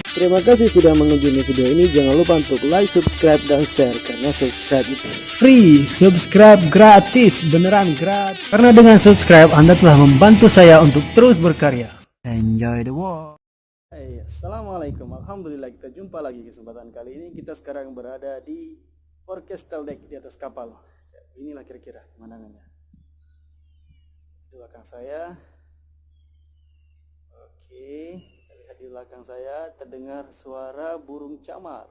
Terima kasih sudah mengunjungi video ini. Jangan lupa untuk like, subscribe, dan share. Karena subscribe itu free. Subscribe gratis. Beneran gratis. Karena dengan subscribe Anda telah membantu saya untuk terus berkarya. Enjoy the walk. Hey, assalamualaikum. Alhamdulillah kita jumpa lagi. Kesempatan kali ini kita sekarang berada di forecastle deck di atas kapal. Inilah kira-kira pemandangannya. Di belakang saya. Oke, lihat di belakang saya terdengar suara burung camar.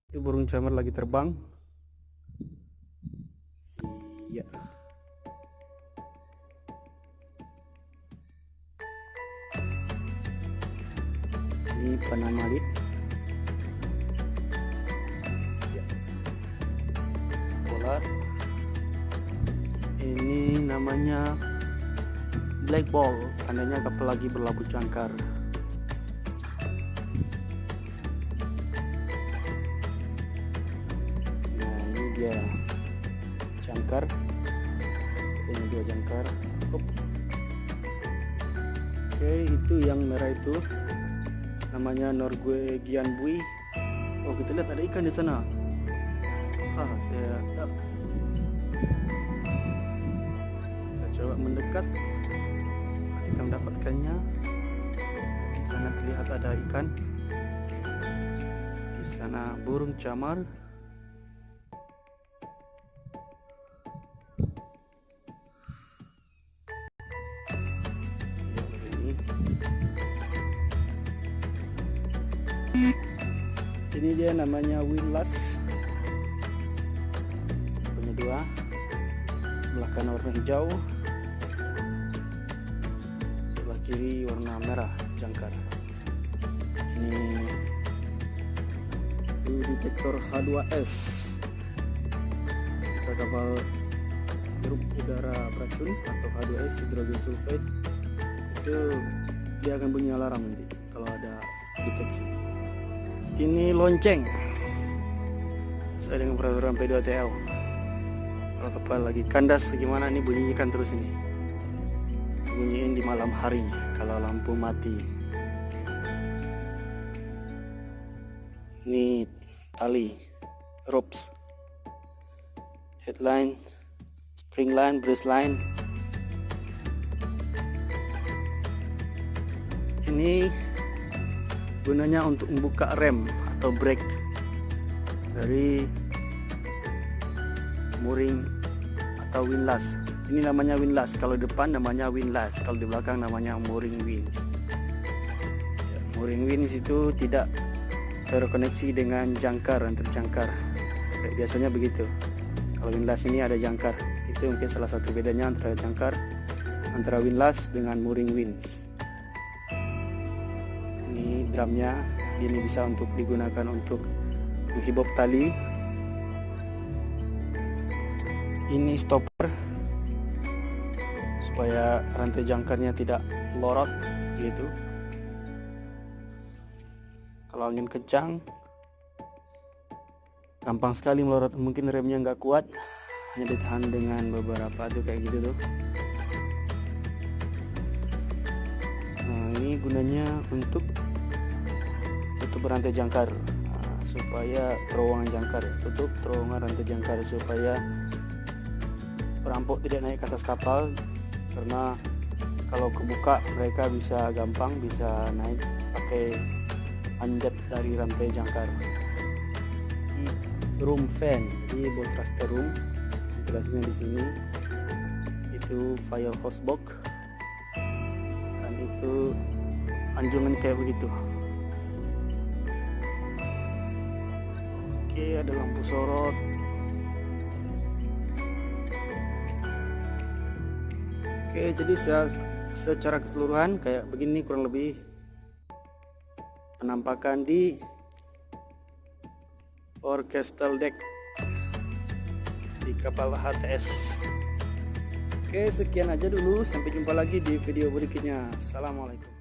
Itu burung camar lagi terbang. Iya. Ini panamalit. Ya. Polar. Ini namanya black ball, tandanya kapal lagi berlabuh jangkar. Nah, ini dia jangkar. Ini dua jangkar. Oke, itu yang merah itu namanya Norwegian buoy. Oh, kita lihat ada ikan di sana. Saya coba mendekat. Kita mendapatkannya. Di sana terlihat ada ikan. Di sana burung camar. Ini dia namanya windlass. Punya dua. Sebelah kanan warna hijau. Kiri warna merah jangkar. Ini itu detektor H2S. Kita kapal hirup udara beracun atau H2S, hidrogen sulfide. Itu dia akan bunyi alarm nanti kalau ada deteksi. Ini lonceng sesuai dengan peraturan P2TL. Kalau kapal lagi kandas gimana nih bunyikan terus ini. Bunyiin di malam hari kalau lampu mati. Ini tali, ropes, headline, spring line, brace line. Ini gunanya untuk membuka rem atau brake dari mooring atau windlass. Ini namanya windlass, kalau depan namanya windlass, kalau di belakang namanya mooring winch. Ya, mooring winch itu tidak terkoneksi dengan jangkar, antar jangkar. Kayak biasanya begitu. Kalau windlass ini ada jangkar. Itu mungkin salah satu bedanya antara jangkar, antara windlass dengan mooring winch. Ini drumnya, ini bisa untuk digunakan untuk menghibop tali. Ini stopper supaya rantai jangkarnya tidak lorot gitu. Kalau angin kencang gampang sekali melorot, mungkin remnya nggak kuat, hanya ditahan dengan beberapa tuh kayak gitu tuh. Nah, ini gunanya untuk tutup rantai jangkar, supaya terowongan jangkar, tutup terowongan rantai jangkar supaya perampok tidak naik ke atas kapal. Karena kalau kebuka mereka bisa gampang bisa naik pakai manjat dari rantai jangkar. Room fan, jadi buat thruster room, ventilasinya di sini. Itu fire hose box, dan itu anjungan kayak begitu. Oke, ada lampu sorot. Oke, jadi secara keseluruhan kayak begini kurang lebih penampakan di forecastle deck di kapal HTS. Oke, sekian aja dulu, sampai jumpa lagi di video berikutnya. Assalamualaikum.